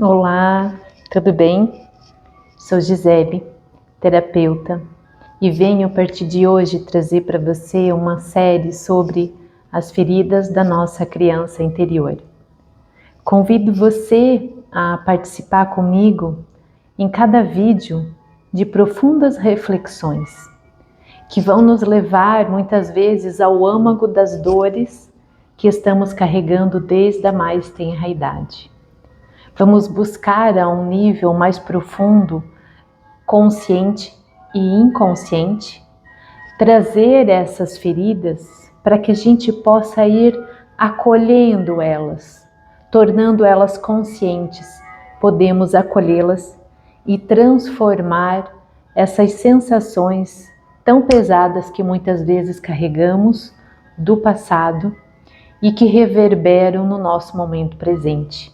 Olá, tudo bem? Sou Gisele, terapeuta, e venho a partir de hoje trazer para você uma série sobre as feridas da nossa criança interior. Convido você a participar comigo em cada vídeo de profundas reflexões que vão nos levar muitas vezes ao âmago das dores que estamos carregando desde a mais tenra idade. Vamos buscar a um nível mais profundo, consciente e inconsciente, trazer essas feridas para que a gente possa ir acolhendo elas, tornando elas conscientes. Podemos acolhê-las e transformar essas sensações tão pesadas que muitas vezes carregamos do passado e que reverberam no nosso momento presente,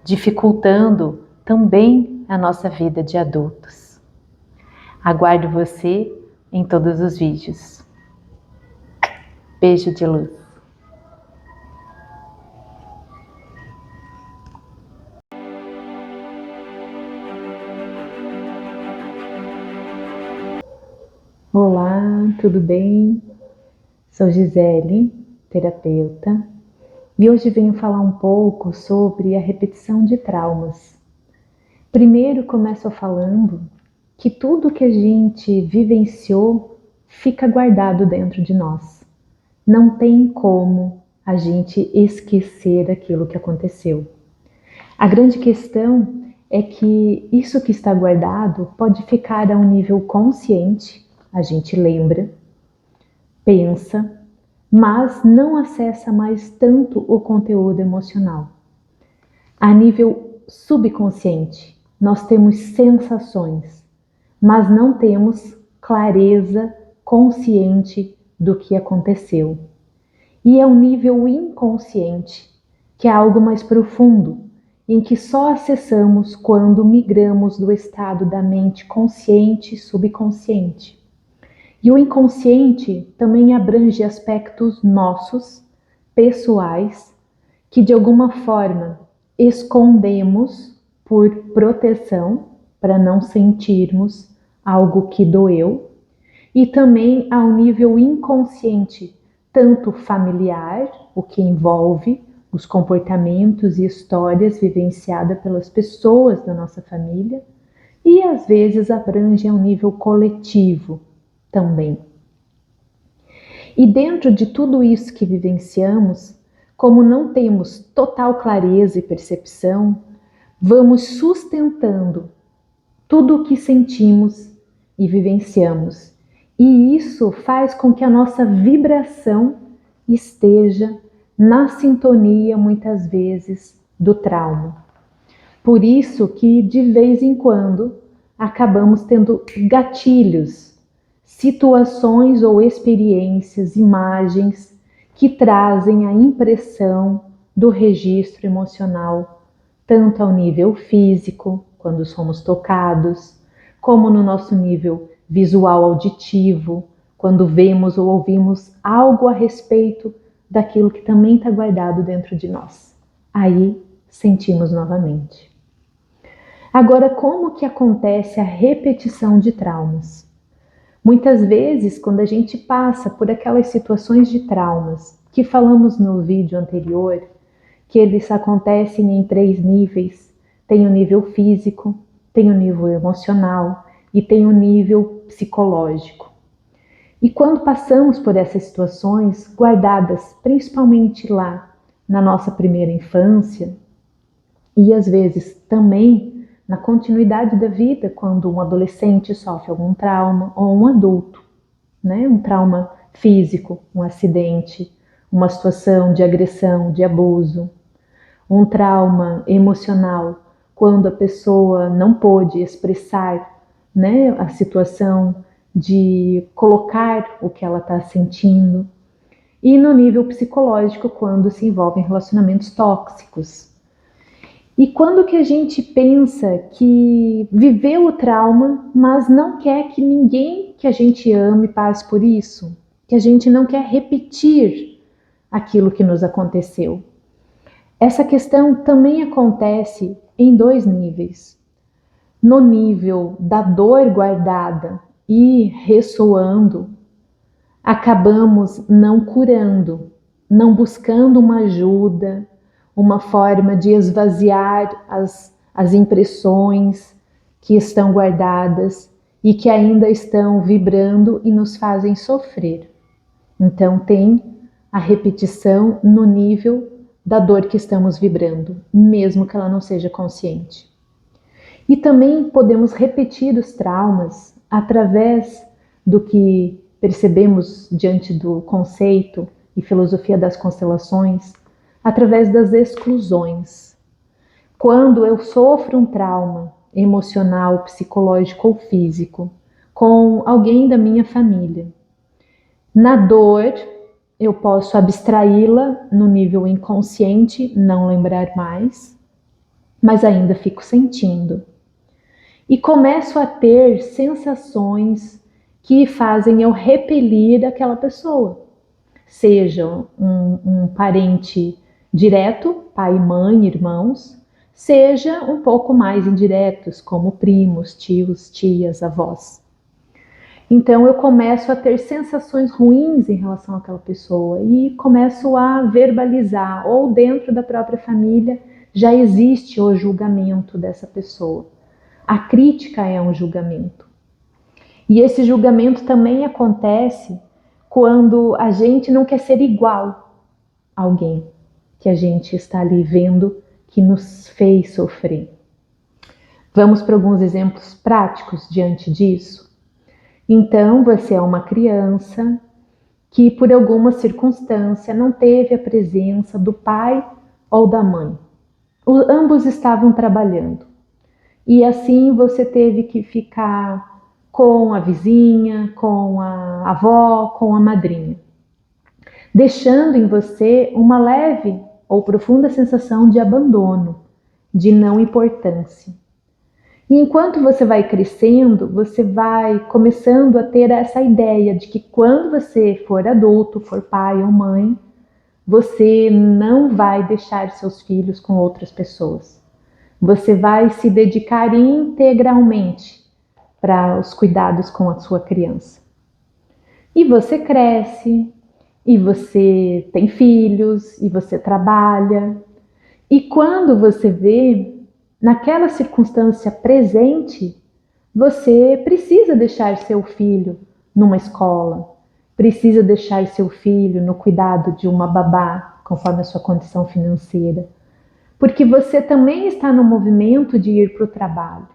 dificultando também a nossa vida de adultos. Aguardo você em todos os vídeos. Beijo de luz. Olá, tudo bem? Sou Gisele, terapeuta, e hoje venho falar um pouco sobre a repetição de traumas. Primeiro começo falando que tudo que a gente vivenciou fica guardado dentro de nós. Não tem como a gente esquecer aquilo que aconteceu. A grande questão é que isso que está guardado pode ficar a um nível consciente, a gente lembra, pensa, mas não acessa mais tanto o conteúdo emocional. A nível subconsciente, nós temos sensações, mas não temos clareza consciente do que aconteceu. E é um nível inconsciente, que é algo mais profundo, em que só acessamos quando migramos do estado da mente consciente e subconsciente. E o inconsciente também abrange aspectos nossos, pessoais, que de alguma forma escondemos por proteção, para não sentirmos algo que doeu, e também ao nível inconsciente, tanto familiar, o que envolve os comportamentos e histórias vivenciadas pelas pessoas da nossa família, e às vezes abrange ao nível coletivo também. E dentro de tudo isso que vivenciamos, como não temos total clareza e percepção, vamos sustentando tudo o que sentimos e vivenciamos. E isso faz com que a nossa vibração esteja na sintonia, muitas vezes, do trauma. Por isso que, de vez em quando, acabamos tendo gatilhos, situações ou experiências, imagens que trazem a impressão do registro emocional, tanto ao nível físico, quando somos tocados, como no nosso nível visual auditivo, quando vemos ou ouvimos algo a respeito daquilo que também está guardado dentro de nós. Aí sentimos novamente. Agora, como que acontece a repetição de traumas? Muitas vezes, quando a gente passa por aquelas situações de traumas que falamos no vídeo anterior, que eles acontecem em 3 níveis, tem o nível físico, tem o nível emocional e tem o nível psicológico. E quando passamos por essas situações, guardadas principalmente lá na nossa primeira infância, e às vezes também na continuidade da vida, quando um adolescente sofre algum trauma, ou um adulto, né? Um trauma físico, um acidente, uma situação de agressão, de abuso, um trauma emocional, quando a pessoa não pôde expressar, né, a situação de colocar o que ela está sentindo, e no nível psicológico, quando se envolve em relacionamentos tóxicos. E quando que a gente pensa que viveu o trauma, mas não quer que ninguém que a gente ame passe por isso, que a gente não quer repetir aquilo que nos aconteceu. Essa questão também acontece em dois níveis. No nível da dor guardada e ressoando, acabamos não curando, não buscando uma ajuda, uma forma de esvaziar as impressões que estão guardadas e que ainda estão vibrando e nos fazem sofrer. Então tem a repetição no nível da dor que estamos vibrando, mesmo que ela não seja consciente. E também podemos repetir os traumas através do que percebemos diante do conceito e filosofia das constelações, através das exclusões. Quando eu sofro um trauma emocional, psicológico ou físico com alguém da minha família, na dor eu posso abstraí-la no nível inconsciente, não lembrar mais, mas ainda fico sentindo. E começo a ter sensações que fazem eu repelir aquela pessoa. Seja um parente direto, pai, mãe, irmãos, seja um pouco mais indiretos, como primos, tios, tias, avós. Então eu começo a ter sensações ruins em relação àquela pessoa e começo a verbalizar, ou dentro da própria família já existe o julgamento dessa pessoa. A crítica é um julgamento. E esse julgamento também acontece quando a gente não quer ser igual a alguém que a gente está ali vendo que nos fez sofrer. Vamos para alguns exemplos práticos diante disso? Então, você é uma criança que por alguma circunstância não teve a presença do pai ou da mãe. Ambos estavam trabalhando. E assim você teve que ficar com a vizinha, com a avó, com a madrinha, deixando em você uma leve ou profunda sensação de abandono, de não importância. E enquanto você vai crescendo, você vai começando a ter essa ideia de que quando você for adulto, for pai ou mãe, você não vai deixar seus filhos com outras pessoas. Você vai se dedicar integralmente para os cuidados com a sua criança. E você cresce, e você tem filhos, e você trabalha. E quando você vê, naquela circunstância presente, você precisa deixar seu filho numa escola, precisa deixar seu filho no cuidado de uma babá, conforme a sua condição financeira. Porque você também está no movimento de ir para o trabalho.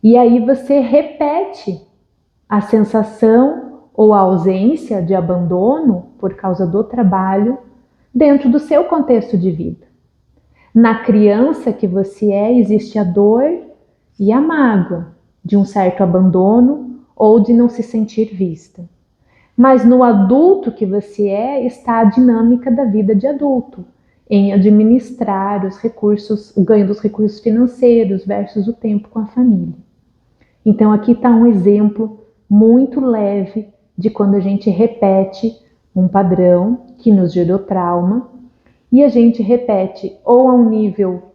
E aí você repete a sensação ou a ausência de abandono por causa do trabalho dentro do seu contexto de vida. Na criança que você é, existe a dor e a mágoa de um certo abandono ou de não se sentir vista. Mas no adulto que você é, está a dinâmica da vida de adulto, em administrar os recursos, o ganho dos recursos financeiros versus o tempo com a família. Então aqui está um exemplo muito leve de quando a gente repete um padrão que nos gerou trauma e a gente repete ou a um nível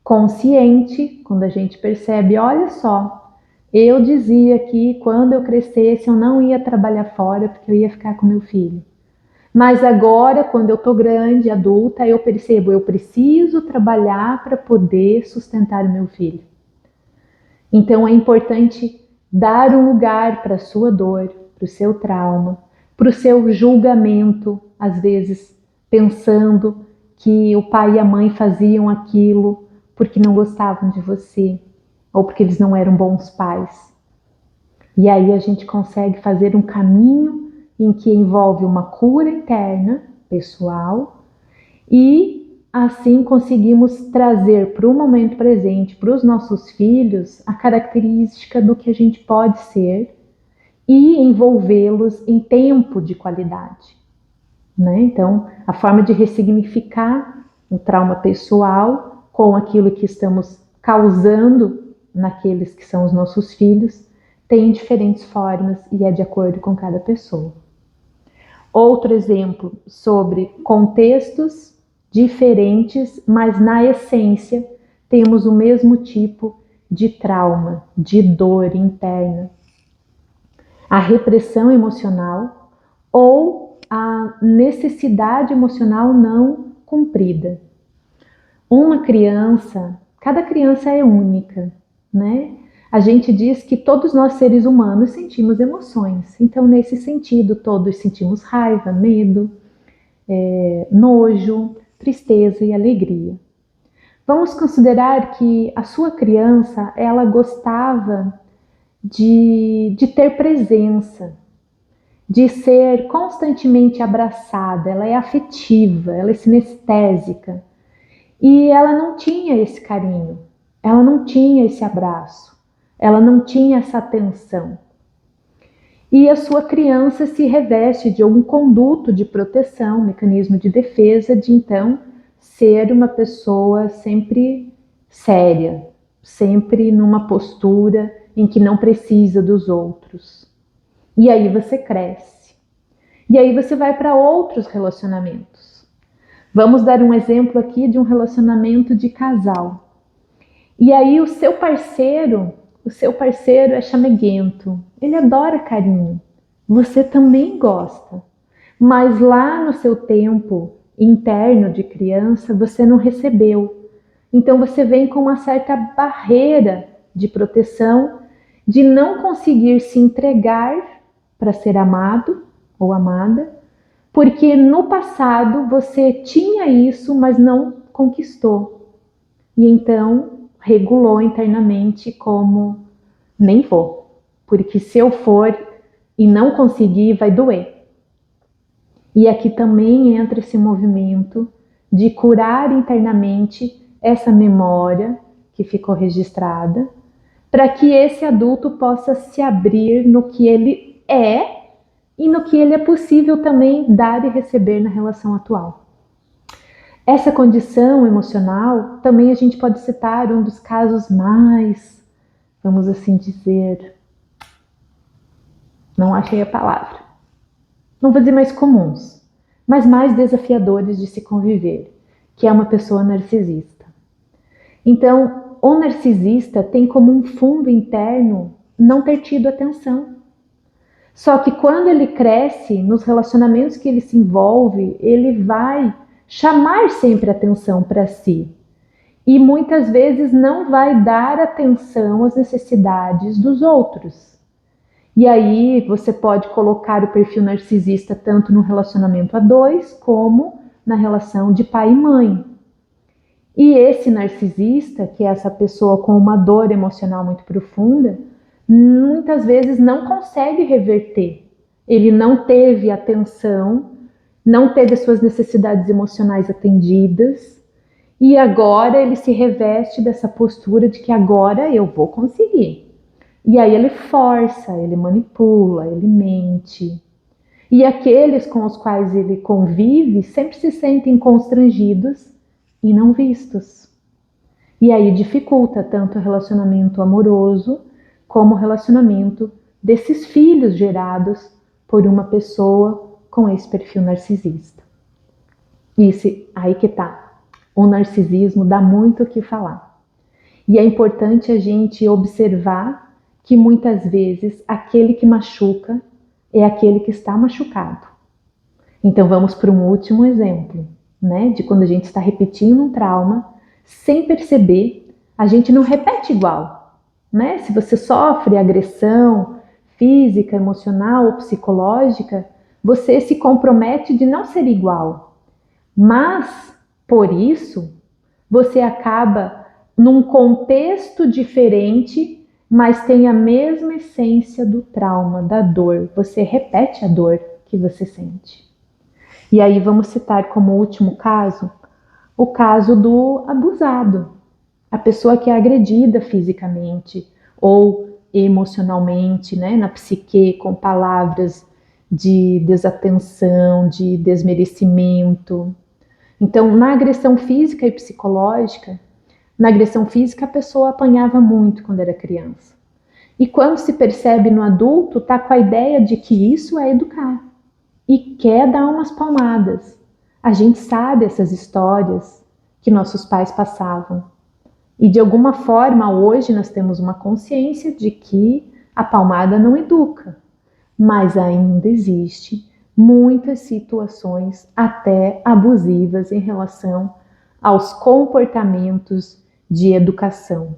consciente, quando a gente percebe, olha só, eu dizia que quando eu crescesse eu não ia trabalhar fora porque eu ia ficar com meu filho. Mas agora, quando eu tô grande, adulta, eu percebo, eu preciso trabalhar para poder sustentar o meu filho. Então é importante dar um lugar para a sua dor, para o seu trauma, para o seu julgamento, às vezes pensando que o pai e a mãe faziam aquilo porque não gostavam de você ou porque eles não eram bons pais. E aí a gente consegue fazer um caminho em que envolve uma cura interna, pessoal, e assim conseguimos trazer para o momento presente, para os nossos filhos, a característica do que a gente pode ser e envolvê-los em tempo de qualidade. Né? Então, a forma de ressignificar o trauma pessoal com aquilo que estamos causando naqueles que são os nossos filhos tem diferentes formas e é de acordo com cada pessoa. Outro exemplo sobre contextos diferentes, mas na essência temos o mesmo tipo de trauma, de dor interna. A repressão emocional ou a necessidade emocional não cumprida. Cada criança é única, né? A gente diz que todos nós seres humanos sentimos emoções. Então, nesse sentido, todos sentimos raiva, medo, nojo, tristeza e alegria. Vamos considerar que a sua criança, ela gostava de ter presença, de ser constantemente abraçada, ela é afetiva, ela é sinestésica. E ela não tinha esse carinho, ela não tinha esse abraço, ela não tinha essa atenção. E a sua criança se reveste de algum conduto de proteção, mecanismo de defesa, de então ser uma pessoa sempre séria, sempre numa postura em que não precisa dos outros. E aí você cresce. E aí você vai para outros relacionamentos. Vamos dar um exemplo aqui de um relacionamento de casal. E aí o seu parceiro é chameguento, ele adora carinho, você também gosta, mas lá no seu tempo interno de criança você não recebeu. Então você vem com uma certa barreira de proteção, de não conseguir se entregar para ser amado ou amada, porque no passado você tinha isso, mas não conquistou. E então regulou internamente como nem vou, porque se eu for e não conseguir, vai doer. E aqui também entra esse movimento de curar internamente essa memória que ficou registrada, para que esse adulto possa se abrir no que ele é e no que ele é possível também dar e receber na relação atual. Essa condição emocional, também a gente pode citar um dos casos mais, vamos assim dizer, não achei a palavra, não vou dizer mais comuns, mas mais desafiadores de se conviver, que é uma pessoa narcisista. Então, o narcisista tem como um fundo interno não ter tido atenção. Só que quando ele cresce, nos relacionamentos que ele se envolve, ele vai chamar sempre atenção para si. E muitas vezes não vai dar atenção às necessidades dos outros. E aí você pode colocar o perfil narcisista tanto no relacionamento a dois, como na relação de pai e mãe. E esse narcisista, que é essa pessoa com uma dor emocional muito profunda, muitas vezes não consegue reverter. Ele não teve atenção, não teve as suas necessidades emocionais atendidas, e agora ele se reveste dessa postura de que agora eu vou conseguir. E aí ele força, ele manipula, ele mente. E aqueles com os quais ele convive sempre se sentem constrangidos e não vistos. E aí dificulta tanto o relacionamento amoroso como o relacionamento desses filhos gerados por uma pessoa com esse perfil narcisista. Aí que tá. O narcisismo dá muito o que falar. E é importante a gente observar que muitas vezes aquele que machuca é aquele que está machucado. Então vamos para um último exemplo, né? De quando a gente está repetindo um trauma, sem perceber, a gente não repete igual, né? Se você sofre agressão física, emocional ou psicológica, você se compromete de não ser igual. Mas, por isso, você acaba num contexto diferente, mas tem a mesma essência do trauma, da dor. Você repete a dor que você sente. E aí vamos citar como último caso, o caso do abusado. A pessoa que é agredida fisicamente ou emocionalmente, né, na psique, com palavras de desatenção, de desmerecimento. Então, na agressão física e psicológica, na agressão física a pessoa apanhava muito quando era criança. E quando se percebe no adulto, está com a ideia de que isso é educar. E quer dar umas palmadas. A gente sabe essas histórias que nossos pais passavam. E de alguma forma, hoje nós temos uma consciência de que a palmada não educa, mas ainda existe muitas situações até abusivas em relação aos comportamentos de educação.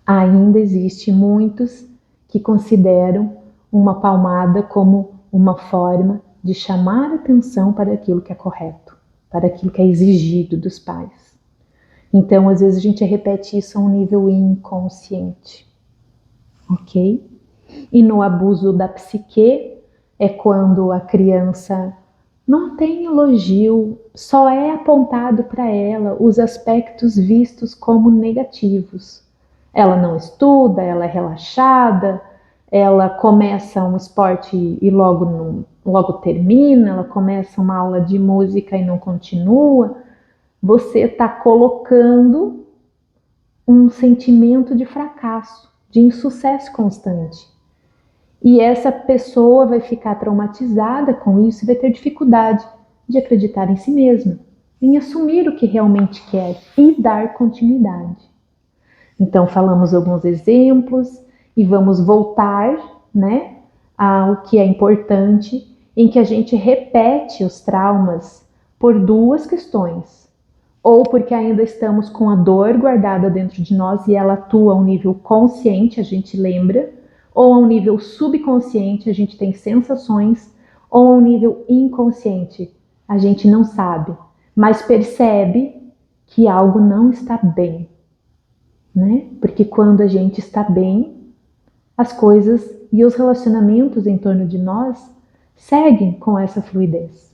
Ainda existe muitos que consideram uma palmada como uma forma de chamar atenção para aquilo que é correto, para aquilo que é exigido dos pais. Então, às vezes a gente repete isso a um nível inconsciente, ok? E no abuso da psique é quando a criança não tem elogio, só é apontado para ela os aspectos vistos como negativos. Ela não estuda, ela é relaxada, ela começa um esporte e logo termina, ela começa uma aula de música e não continua. Você está colocando um sentimento de fracasso, de insucesso constante. E essa pessoa vai ficar traumatizada com isso e vai ter dificuldade de acreditar em si mesma, em assumir o que realmente quer e dar continuidade. Então, falamos alguns exemplos e vamos voltar, né, ao que é importante, em que a gente repete os traumas por duas questões. Ou porque ainda estamos com a dor guardada dentro de nós e ela atua a um nível consciente, a gente lembra, ou a um nível subconsciente, a gente tem sensações, ou a um nível inconsciente, a gente não sabe, mas percebe que algo não está bem, né? Porque quando a gente está bem, as coisas e os relacionamentos em torno de nós seguem com essa fluidez.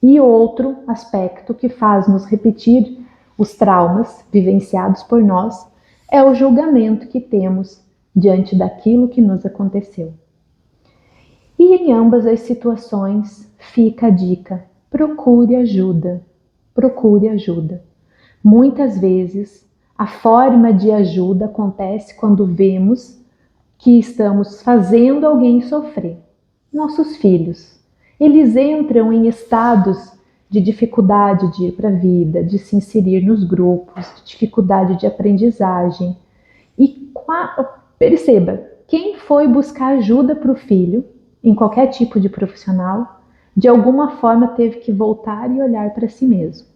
E outro aspecto que faz nos repetir os traumas vivenciados por nós é o julgamento que temos diante daquilo que nos aconteceu. E em ambas as situações fica a dica: procure ajuda, procure ajuda. Muitas vezes a forma de ajuda acontece quando vemos que estamos fazendo alguém sofrer. Nossos filhos. Eles entram em estados de dificuldade de ir para a vida, de se inserir nos grupos, de dificuldade de aprendizagem. E perceba, quem foi buscar ajuda para o filho, em qualquer tipo de profissional, de alguma forma teve que voltar e olhar para si mesmo.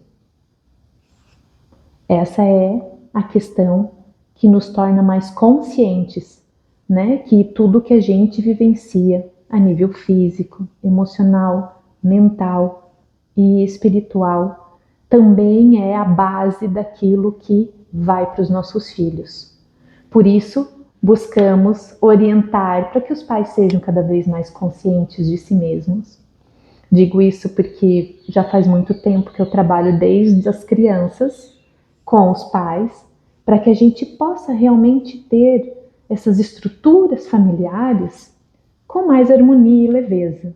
Essa é a questão que nos torna mais conscientes, né? Que tudo que a gente vivencia a nível físico, emocional, mental e espiritual também é a base daquilo que vai para os nossos filhos. Por isso, buscamos orientar para que os pais sejam cada vez mais conscientes de si mesmos. Digo isso porque já faz muito tempo que eu trabalho desde as crianças com os pais, para que a gente possa realmente ter essas estruturas familiares com mais harmonia e leveza,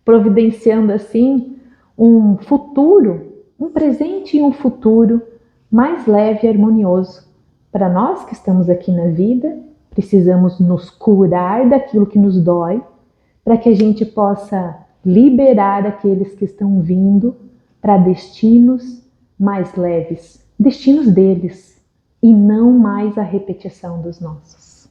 providenciando assim um futuro, um presente e um futuro mais leve e harmonioso. Para nós que estamos aqui na vida, precisamos nos curar daquilo que nos dói, para que a gente possa liberar aqueles que estão vindo para destinos mais leves, destinos deles, e não mais a repetição dos nossos.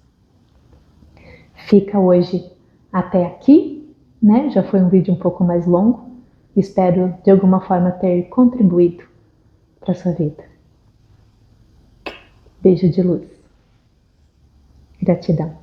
Fica hoje até aqui, né? Já foi um vídeo um pouco mais longo. Espero de alguma forma ter contribuído para a sua vida. Beijo de luz. Gratidão.